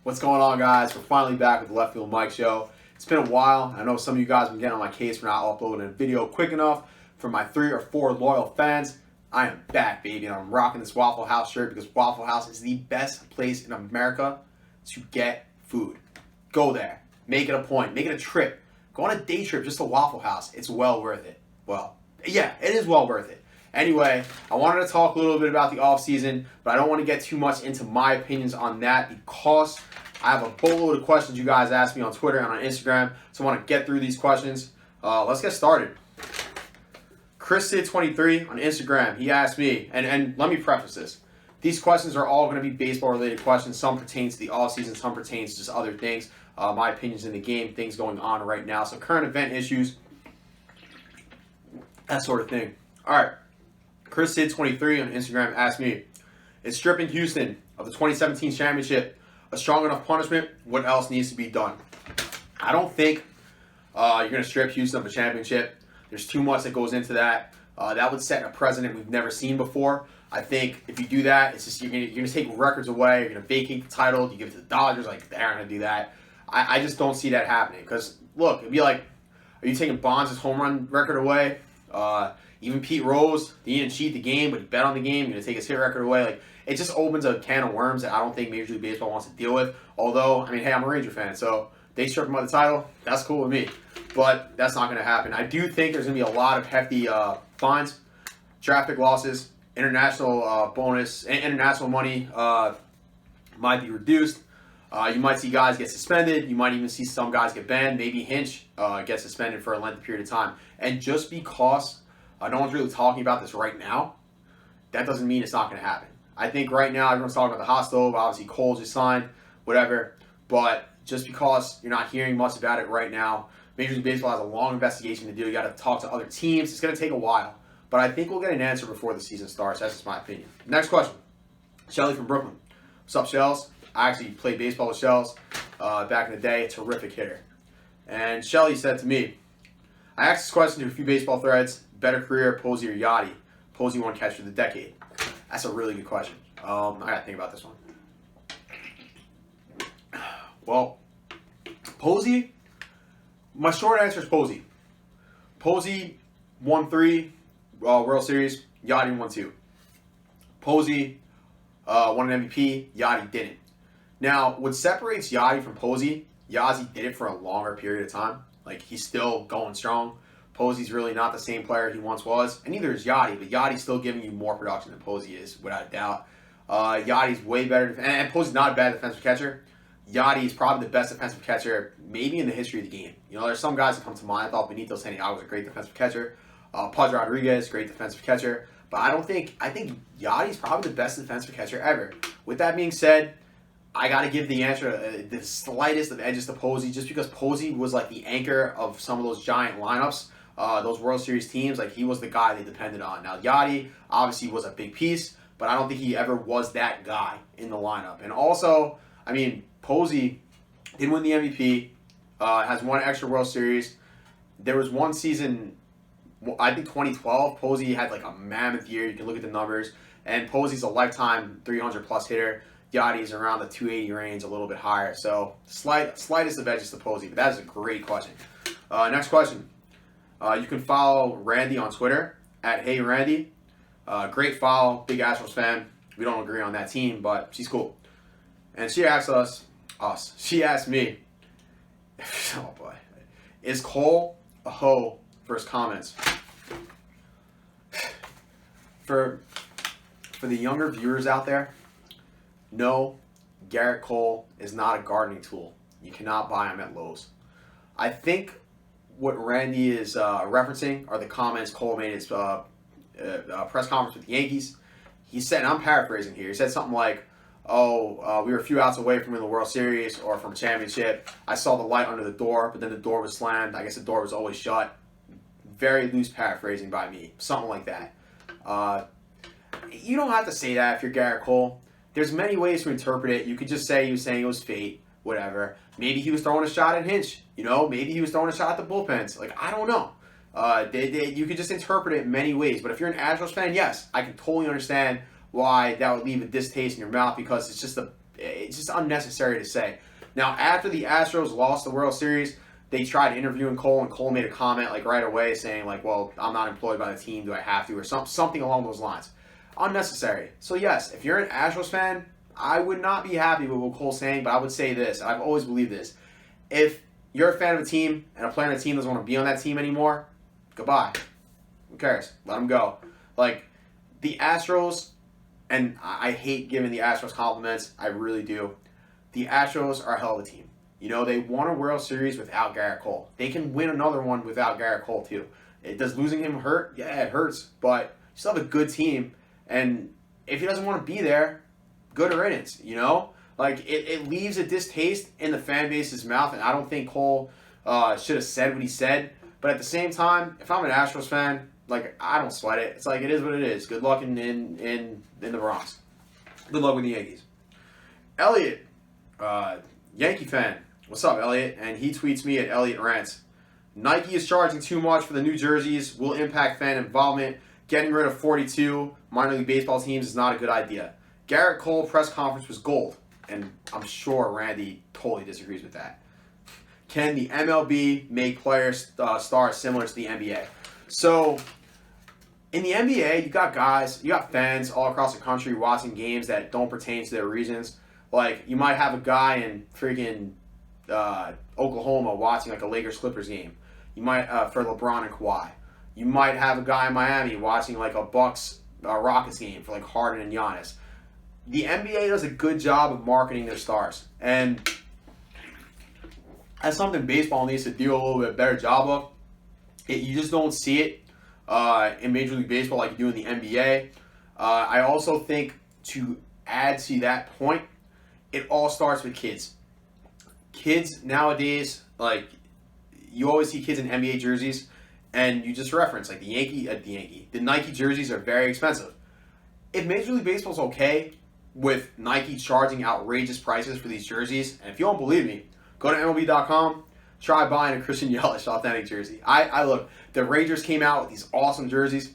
What's going on, guys? We're finally back with the Left Field Mike Show. It's been a while. I know some of you guys have been getting on my case for not uploading a video quick enough. For my 3 or 4 loyal fans, I am back, baby, and I'm rocking this Waffle House shirt because Waffle House is the best place in America to get food. Go there. Make it a point. Make it a trip. Go on a day trip just to Waffle House. It's well worth it. Well, yeah, it is well worth it. Anyway, I wanted to talk a little bit about the offseason, but I don't want to get too much into my opinions on that because I have a boatload of questions you guys asked me on Twitter and on Instagram, so I want to get through these questions. Let's get started. ChrisSid23 on Instagram, he asked me, and let me preface this. These questions are all going to be baseball-related questions. Some pertain to the offseason, some pertain to just other things. My opinions in the game, things going on right now. So current event issues, that sort of thing. All right. ChrisSid23 on Instagram asked me, is stripping Houston of the 2017 championship a strong enough punishment? What else needs to be done? I don't think you're going to strip Houston of a championship. There's too much that goes into that. That would set a precedent we've never seen before. I think if you do that, it's just you're going to take records away. You're going to vacate the title. You give it to the Dodgers. Like, they're not going to do that. I just don't see that happening. Because, look, it'd be like, are you taking Bonds' home run record away? Even Pete Rose, he didn't cheat the game, but he bet on the game. You're going to take his hit record away. Like, it just opens a can of worms that I don't think Major League Baseball wants to deal with. Although, I mean, hey, I'm a Ranger fan, so they strip him of the title. That's cool with me. But that's not going to happen. I do think there's going to be a lot of hefty fines, draft pick losses, international bonus, and international money might be reduced. You might see guys get suspended. You might even see some guys get banned. Maybe Hinch gets suspended for a lengthy period of time. And just because no one's really talking about this right now, that doesn't mean it's not going to happen. I think right now everyone's talking about the hot stove. Obviously, Cole just signed, whatever. But just because you're not hearing much about it right now, Major League Baseball has a long investigation to do. You got to talk to other teams. It's going to take a while. But I think we'll get an answer before the season starts. That's just my opinion. Next question. Shelly from Brooklyn. What's up, Shells? I actually played baseball with Shells back in the day. Terrific hitter. And Shelly said to me, I asked this question to a few baseball threads. Better career, Posey or Yachty? Posey won catcher of the decade. That's a really good question. I got to think about this one. Well, Posey, my short answer is Posey. Posey won 3 World Series. Yachty won 2. Posey won an MVP. Yachty didn't. Now, what separates Yachty from Posey, Yachty did it for a longer period of time. Like, he's still going strong. Posey's really not the same player he once was, and neither is Yachty, but Yachty's still giving you more production than Posey is, without a doubt. Yachty's way better, and Posey's not a bad defensive catcher. Yachty is probably the best defensive catcher, maybe in the history of the game. You know, there's some guys that come to mind. I thought Benito Santiago was a great defensive catcher. Pudge Rodriguez, great defensive catcher. But I think Yachty's probably the best defensive catcher ever. With that being said, I got to give the answer the slightest of edges to Posey, just because Posey was like the anchor of some of those giant lineups. Those World Series teams, like, he was the guy they depended on. Now, Yachty obviously was a big piece, but I don't think he ever was that guy in the lineup. And also, I mean, Posey did win the MVP, has 1 extra World Series. There was one season, I think 2012, Posey had like a mammoth year. You can look at the numbers. And Posey's a lifetime 300-plus hitter. Yachty's around the 280 range, a little bit higher. So, slightest of edges to Posey, but that is a great question. Next question. You can follow Randy on Twitter at HeyRandy. Great follow, big Astros fan. We don't agree on that team, but she's cool. And she asked she asked me, oh boy, is Cole a hoe for his comments? For the younger viewers out there, no, Garrett Cole is not a gardening tool. You cannot buy him at Lowe's. I think what Randy is referencing are the comments Cole made in his press conference with the Yankees. He said, and I'm paraphrasing here, he said something like, we were a few outs away from winning the World Series or from a championship. I saw the light under the door, but then the door was slammed. I guess the door was always shut. Very loose paraphrasing by me. Something like that. You don't have to say that if you're Garrett Cole. There's many ways to interpret it. You could just say he was saying it was fate, whatever. Maybe he was throwing a shot at Hinch. You know, maybe he was throwing a shot at the bullpens. Like, I don't know. You could just interpret it in many ways. But if you're an Astros fan, yes, I can totally understand why that would leave a distaste in your mouth, because it's just it's just unnecessary to say. Now, after the Astros lost the World Series, they tried interviewing Cole, and Cole made a comment like right away saying like, well, I'm not employed by the team. Do I have to? Or something along those lines. Unnecessary. So, yes, if you're an Astros fan, I would not be happy with what Cole's saying, but I would say this. I've always believed this. If you're a fan of a team and a player on the team doesn't want to be on that team anymore, goodbye. Who cares? Let them go. Like, the Astros, and I hate giving the Astros compliments. I really do. The Astros are a hell of a team. You know, they won a World Series without Garrett Cole. They can win another one without Garrett Cole, too. Does losing him hurt? Yeah, it hurts. But you still have a good team. And if he doesn't want to be there, good riddance, you know? Like, it leaves a distaste in the fan base's mouth. And I don't think Cole should have said what he said. But at the same time, if I'm an Astros fan, like, I don't sweat it. It's like, it is what it is. Good luck in the Bronx. Good luck with the Yankees. Elliot, Yankee fan. What's up, Elliot? And he tweets me at Elliot Rants. Nike is charging too much for the new jerseys. Will impact fan involvement. Getting rid of 42 minor league baseball teams is not a good idea. Garrett Cole press conference was gold. And I'm sure Randy totally disagrees with that. Can the MLB make players stars similar to the NBA? So, in the NBA, you got fans all across the country watching games that don't pertain to their reasons. Like, you might have a guy in freaking Oklahoma watching like a Lakers-Clippers game. You might, for LeBron and Kawhi. You might have a guy in Miami watching like a Bucks-Rockets game for like Harden and Giannis. The NBA does a good job of marketing their stars. And that's something baseball needs to do a little bit better job of. You just don't see it in Major League Baseball like you do in the NBA. I also think to add to that point, it all starts with kids. Kids nowadays, like, you always see kids in NBA jerseys, and you just reference, like, the Nike jerseys are very expensive. If Major League Baseball's okay with Nike charging outrageous prices for these jerseys, and if you don't believe me, go to MLB.com, try buying a Christian Yelich authentic jersey. I look, the Rangers came out with these awesome jerseys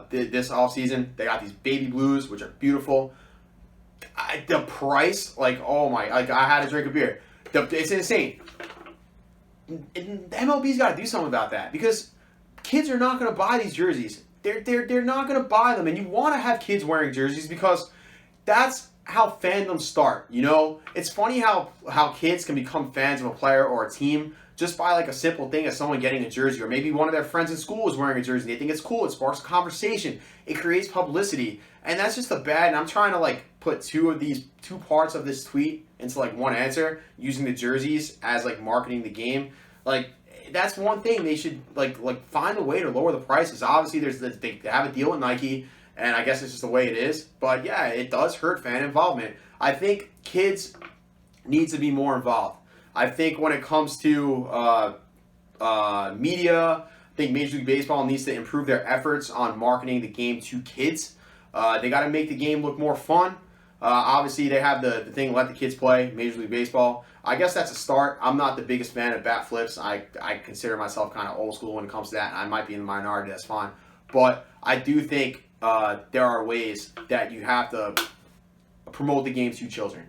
this offseason. They got these baby blues, which are beautiful. The price, like, oh my, like, I had to drink a beer. It's insane. MLB's got to do something about that because kids are not going to buy these jerseys. They're not going to buy them, and you want to have kids wearing jerseys because that's how fandoms start. You know, it's funny how kids can become fans of a player or a team just by like a simple thing as someone getting a jersey, or maybe one of their friends in school is wearing a jersey. They think it's cool. It sparks a conversation. It creates publicity, and that's just a bad. And I'm trying to like put two parts of this tweet into like one answer, using the jerseys as like marketing the game. Like, that's one thing they should like find a way to lower the prices. Obviously, they have a deal with Nike, and I guess it's just the way it is. But yeah, it does hurt fan involvement. I think kids need to be more involved. I think when it comes to media, I think Major League Baseball needs to improve their efforts on marketing the game to kids. They got to make the game look more fun. Obviously, they have the thing, let the kids play, Major League Baseball. I guess that's a start. I'm not the biggest fan of bat flips. I consider myself kind of old school when it comes to that. I might be in the minority, that's fine. But I do think there are ways that you have to promote the game to children,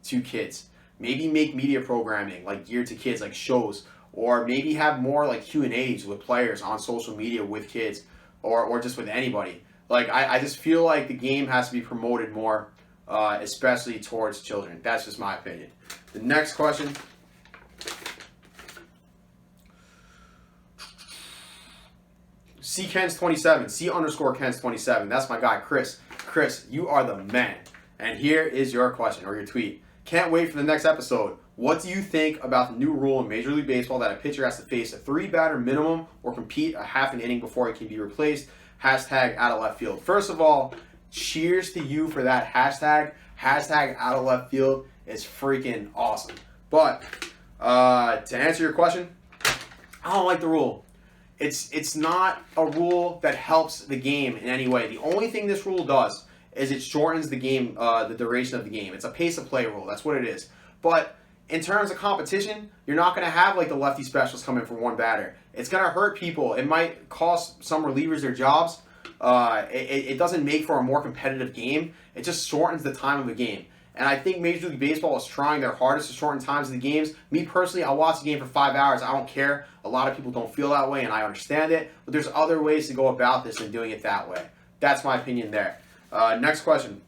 to kids. Maybe make media programming like geared to kids, like shows, or maybe have more like Q&As with players on social media with kids, or just with anybody. Like, I just feel like the game has to be promoted more, especially towards children. That's just my opinion. The next question. C_Kens27, C_Kens27. That's my guy, Chris. Chris, you are the man. And here is your question, or your tweet. Can't wait for the next episode. What do you think about the new rule in Major League Baseball that a pitcher has to face a 3-batter minimum or compete a half an inning before he can be replaced? Hashtag out of left field. First of all, cheers to you for that hashtag. Hashtag out of left field is freaking awesome. But to answer your question, I don't like the rule. It's not a rule that helps the game in any way. The only thing this rule does is it shortens the game, the duration of the game. It's a pace of play rule. That's what it is. But in terms of competition, you're not going to have like the lefty specialists come in for one batter. It's going to hurt people. It might cost some relievers their jobs. It doesn't make for a more competitive game. It just shortens the time of the game. And I think Major League Baseball is trying their hardest to shorten times of the games. Me personally, I watch the game for 5 hours. I don't care. A lot of people don't feel that way, and I understand it. But there's other ways to go about this than doing it that way. That's my opinion there. Next question.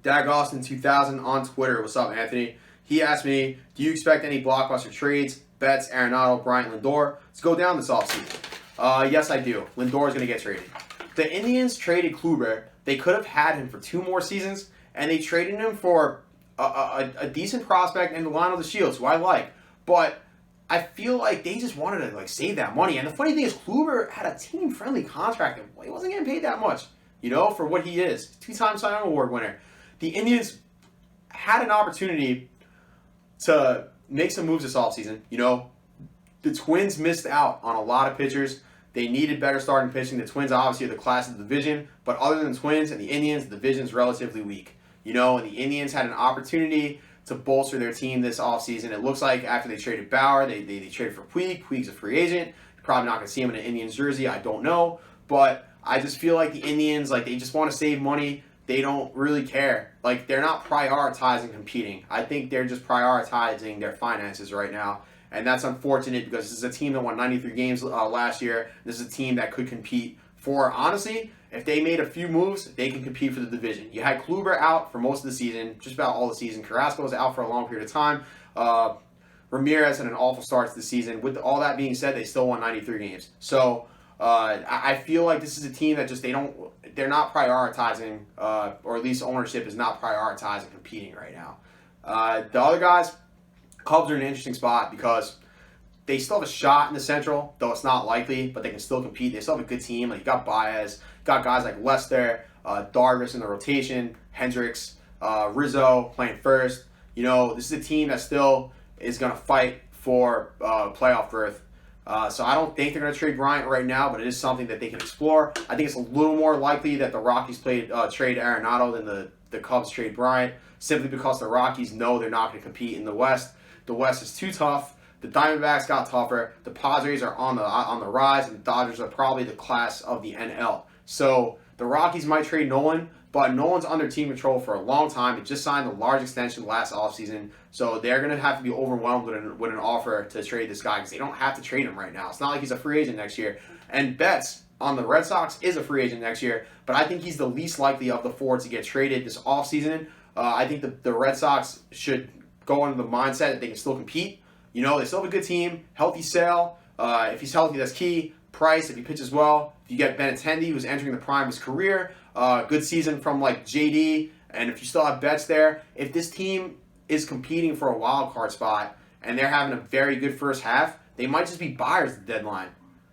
Dag Austin 2000 on Twitter. What's up, Anthony? He asked me, do you expect any blockbuster trades? Betts, Arenado, Bryant, Lindor to go down this offseason? Yes, I do. Lindor is going to get traded. The Indians traded Kluber. They could have had him for 2 more seasons, and they traded him for a decent prospect in Lionel Shields, who I like. But I feel like they just wanted to save that money. And the funny thing is, Kluber had a team-friendly contract. He wasn't getting paid that much, for what he is. 2-time Cy Young Award winner. The Indians had an opportunity to make some moves this offseason. The Twins missed out on a lot of pitchers. They needed better starting pitching. The Twins obviously are the class of the division, but other than the Twins and the Indians, the division's relatively weak. And the Indians had an opportunity to bolster their team this offseason. It looks like after they traded Bauer, they traded for Puig. Puig's a free agent. You're probably not going to see him in an Indians jersey. I don't know. But I just feel like the Indians, they just want to save money. They don't really care. They're not prioritizing competing. I think they're just prioritizing their finances right now. And that's unfortunate because this is a team that won 93 games last year. This is a team that could compete for, honestly, if they made a few moves, they can compete for the division. You had Kluber out for most of the season, just about all the season. Carrasco was out for a long period of time. Ramirez had an awful start to the season. With all that being said, they still won 93 games. So I feel like this is a team that just they're not prioritizing, or at least ownership is not prioritizing competing right now. The other guys, Cubs are in an interesting spot because they still have a shot in the Central, though it's not likely, but they can still compete. They still have a good team. You got Baez, got guys like Lester, Darvish in the rotation, Hendricks, Rizzo playing first. This is a team that still is going to fight for playoff berth. So I don't think they're going to trade Bryant right now, but it is something that they can explore. I think it's a little more likely that the Rockies trade Arenado than the Cubs trade Bryant, simply because the Rockies know they're not going to compete in the West. The West is too tough. The Diamondbacks got tougher. The Padres are on the rise, and the Dodgers are probably the class of the NL. So the Rockies might trade Nolan, but Nolan's under team control for a long time. He just signed a large extension last offseason, so they're going to have to be overwhelmed with an offer to trade this guy because they don't have to trade him right now. It's not like he's a free agent next year. And Betts on the Red Sox is a free agent next year, but I think he's the least likely of the 4 to get traded this offseason. I think the Red Sox should go into the mindset that they can still compete. They still have a good team, healthy Sale. If he's healthy, that's key. Price, if he pitches well. If you get Benintendi, who's entering the prime of his career. Good season from JD. And if you still have Betts there, if this team is competing for a wild card spot and they're having a very good first half, they might just be buyers at the deadline.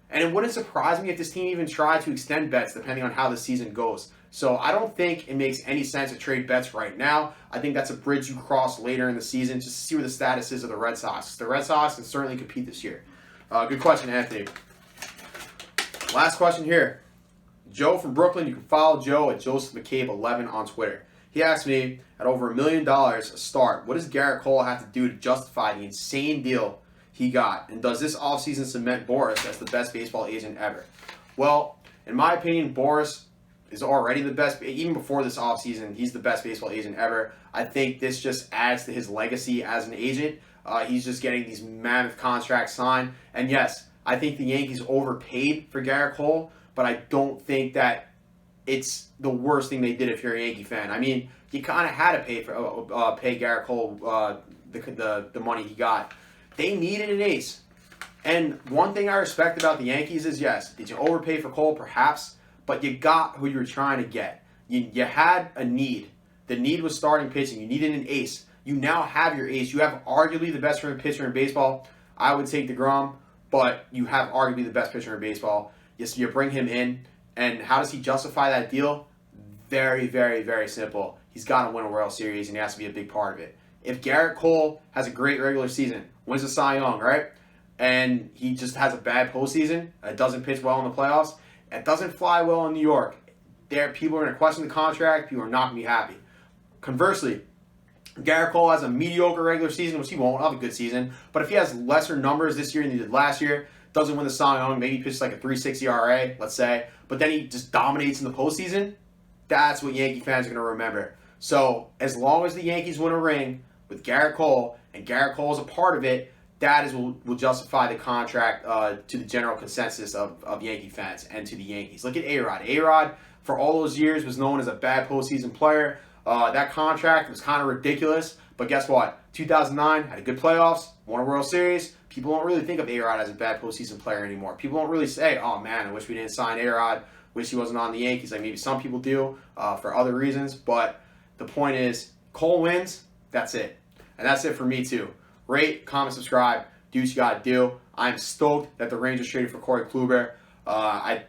And it wouldn't surprise me if this team even tried to extend Betts depending on how the season goes. So I don't think it makes any sense to trade Betts right now. I think that's a bridge you cross later in the season just to see where the status is of the Red Sox. The Red Sox can certainly compete this year. Good question, Anthony. Last question here. Joe from Brooklyn. You can follow Joe at Joseph McCabe11 on Twitter. He asked me, at over $1 million a start, what does Garrett Cole have to do to justify the insane deal he got? And does this offseason cement Boris as the best baseball agent ever? Well, in my opinion, Boris is already the best. Even before this offseason, he's the best baseball agent ever. I think this just adds to his legacy as an agent. He's just getting these mammoth contracts signed. And yes, I think the Yankees overpaid for Garrett Cole, but I don't think that it's the worst thing they did if you're a Yankee fan. I mean, you kind of had to pay Garrett Cole the money he got. They needed an ace. And one thing I respect about the Yankees is, yes, did you overpay for Cole? Perhaps. But you got who you were trying to get. You had a need. The need was starting pitching. You needed an ace. You now have your ace. You have arguably the best pitcher in baseball. I would take DeGrom, but you have arguably the best pitcher in baseball. You bring him in, and how does he justify that deal? Very, very, very simple. He's got to win a World Series, and he has to be a big part of it. If Garrett Cole has a great regular season, wins the Cy Young, right, and he just has a bad postseason, doesn't pitch well in the playoffs, it doesn't fly well in New York, people are going to question the contract, people are not going to be happy. Conversely, Garrett Cole has a mediocre regular season, which he won't have a good season, but if he has lesser numbers this year than he did last year, doesn't win the Cy Young, maybe he pitches like a 3.6 ERA, let's say, but then he just dominates in the postseason, that's what Yankee fans are going to remember. So as long as the Yankees win a ring with Garrett Cole, and Garrett Cole is a part of it, that is will justify the contract to the general consensus of Yankee fans and to the Yankees. Look at A-Rod. A-Rod, for all those years, was known as a bad postseason player. That contract was kind of ridiculous, but guess what? 2009, had a good playoffs, won a World Series. People don't really think of A-Rod as a bad postseason player anymore. People don't really say, oh man, I wish we didn't sign A-Rod, wish he wasn't on the Yankees. Like maybe some people do for other reasons, but the point is, Cole wins, that's it. And that's it for me too. Rate, comment, subscribe, do what you gotta do. I'm stoked that the Rangers traded for Corey Kluber. I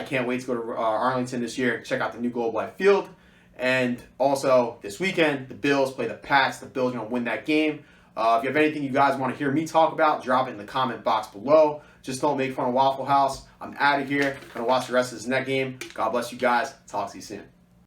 can't wait to go to Arlington this year, check out the new Globe Life Field. And also, this weekend, the Bills play the Pats. The Bills are going to win that game. If you have anything you guys want to hear me talk about, drop it in the comment box below. Just don't make fun of Waffle House. I'm out of here. Going to watch the rest of this net game. God bless you guys. Talk to you soon.